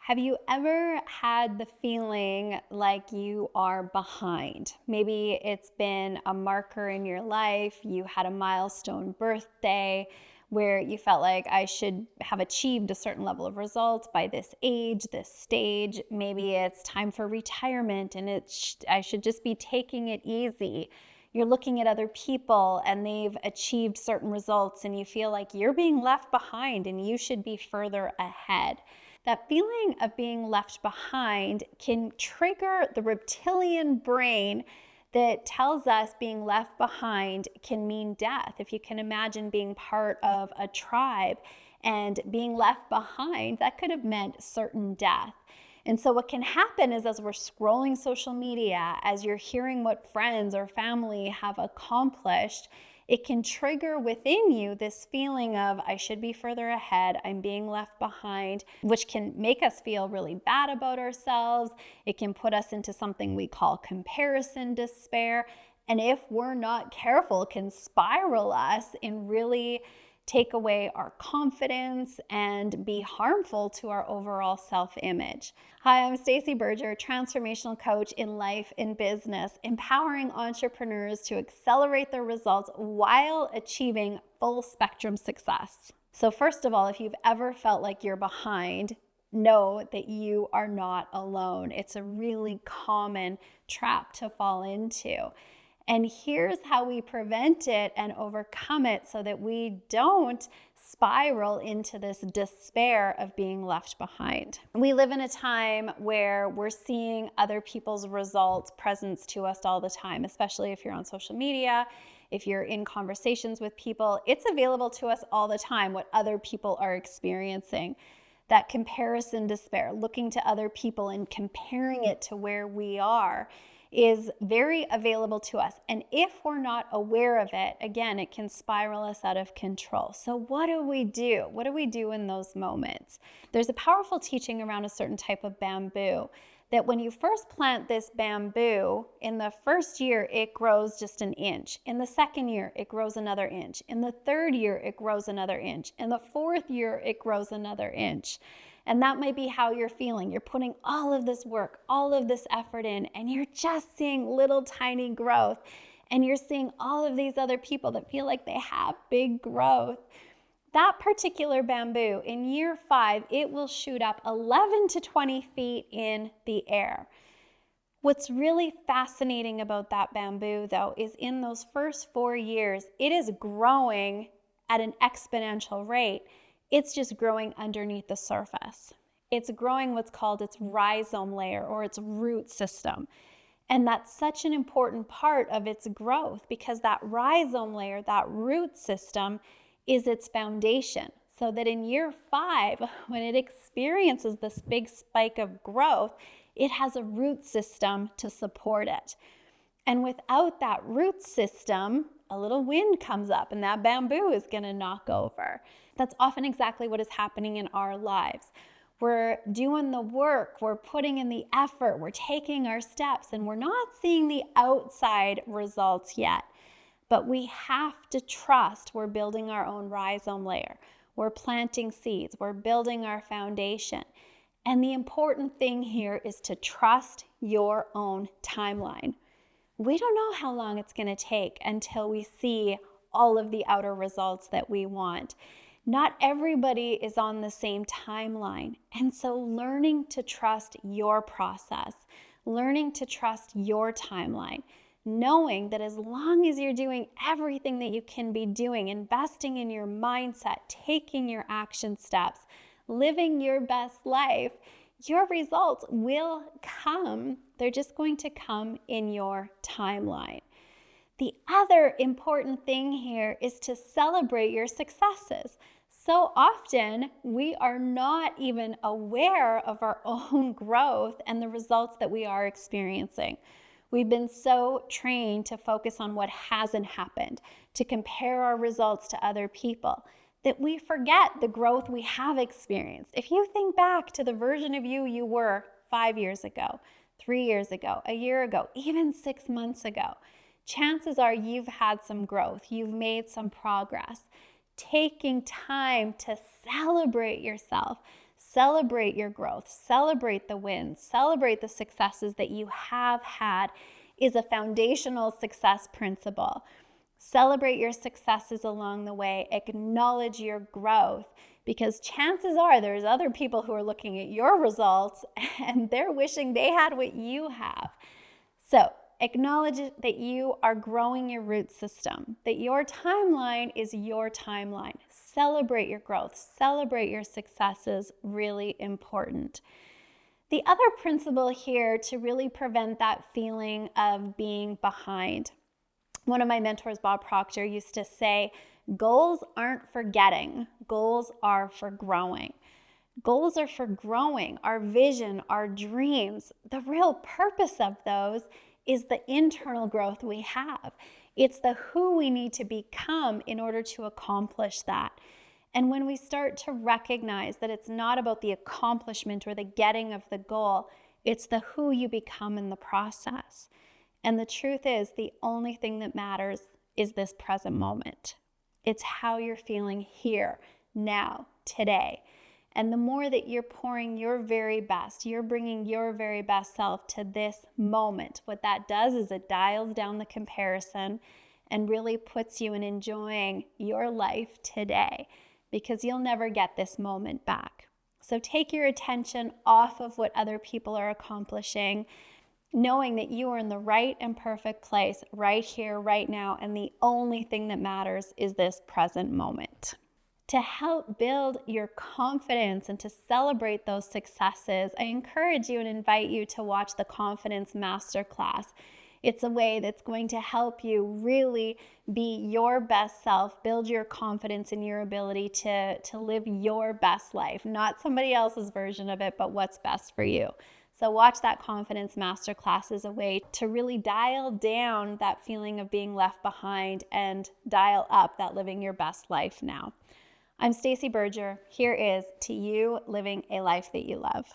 Have you ever had the feeling like you are behind? Maybe it's been a marker in your life, you had a milestone birthday where you felt like I should have achieved a certain level of results by this age, this stage. Maybe it's time for retirement and I should just be taking it easy. You're looking at other people and they've achieved certain results and you feel like you're being left behind and you should be further ahead. That feeling of being left behind can trigger the reptilian brain that tells us being left behind can mean death. If you can imagine being part of a tribe and being left behind, that could have meant certain death. And so what can happen is as we're scrolling social media, as you're hearing what friends or family have accomplished, it can trigger within you this feeling of, I should be further ahead, I'm being left behind, which can make us feel really bad about ourselves. It can put us into something we call comparison despair. And if we're not careful, it can spiral us and really take away our confidence and be harmful to our overall self-image. Hi, I'm Stacey Berger, transformational coach in life and business, empowering entrepreneurs to accelerate their results while achieving full spectrum success. So first of all, if you've ever felt like you're behind, know that you are not alone. It's a really common trap to fall into. And here's how we prevent it and overcome it so that we don't spiral into this despair of being left behind. We live in a time where we're seeing other people's results presents to us all the time, especially if you're on social media, if you're in conversations with people. It's available to us all the time what other people are experiencing. That comparison despair, looking to other people and comparing it to where we are, is very available to us. And if we're not aware of it, again, it can spiral us out of control. So what do we do? What do we do in those moments? There's a powerful teaching around a certain type of bamboo that when you first plant this bamboo, in the first year, it grows just an inch. In the second year, it grows another inch. In the third year, it grows another inch. In the fourth year, it grows another inch. And that might be how you're feeling. You're putting all of this work, all of this effort in, and you're just seeing little tiny growth. And you're seeing all of these other people that feel like they have big growth. That particular bamboo, in year 5, it will shoot up 11 to 20 feet in the air. What's really fascinating about that bamboo, though, is in those first 4 years, it is growing at an exponential rate. It's just growing underneath the surface. It's growing what's called its rhizome layer or its root system. And that's such an important part of its growth because that rhizome layer, that root system, is its foundation. So that in year 5, when it experiences this big spike of growth, it has a root system to support it. And without that root system, a little wind comes up and that bamboo is going to knock over. That's often exactly what is happening in our lives. We're doing the work, we're putting in the effort, we're taking our steps, and we're not seeing the outside results yet. But we have to trust we're building our own rhizome layer. We're planting seeds, we're building our foundation. And the important thing here is to trust your own timeline. We don't know how long it's going to take until we see all of the outer results that we want. Not everybody is on the same timeline. And so learning to trust your process, learning to trust your timeline, knowing that as long as you're doing everything that you can be doing, investing in your mindset, taking your action steps, living your best life, your results will come. They're just going to come in your timeline. The other important thing here is to celebrate your successes. So often we are not even aware of our own growth and the results that we are experiencing. We've been so trained to focus on what hasn't happened, to compare our results to other people, that we forget the growth we have experienced. If you think back to the version of you were 5 years ago, 3 years ago, a year ago, even 6 months ago, chances are you've had some growth, you've made some progress. Taking time to celebrate yourself, Celebrate your growth, celebrate the wins, celebrate the successes that you have had is a foundational success principle. Celebrate your successes along the way, acknowledge your growth, because chances are there's other people who are looking at your results and they're wishing they had what you have. So acknowledge that you are growing your root system, that your timeline is your timeline. Celebrate your growth, celebrate your successes, really important. The other principle here to really prevent that feeling of being behind. One of my mentors, Bob Proctor, used to say, goals aren't for getting, goals are for growing. Goals are for growing, our vision, our dreams. The real purpose of those is the internal growth we have. It's the who we need to become in order to accomplish that. And when we start to recognize that it's not about the accomplishment or the getting of the goal, it's the who you become in the process. And the truth is, the only thing that matters is this present moment. It's how you're feeling here, now, today. And the more that you're pouring your very best, you're bringing your very best self to this moment, what that does is it dials down the comparison and really puts you in enjoying your life today, because you'll never get this moment back. So take your attention off of what other people are accomplishing, knowing that you are in the right and perfect place right here, right now, and the only thing that matters is this present moment. To help build your confidence and to celebrate those successes, I encourage you and invite you to watch the Confidence Masterclass. It's a way that's going to help you really be your best self, build your confidence in your ability to live your best life, not somebody else's version of it, but what's best for you. So watch that Confidence Masterclass as a way to really dial down that feeling of being left behind and dial up that living your best life now. I'm Stacey Berger. Here is to you living a life that you love.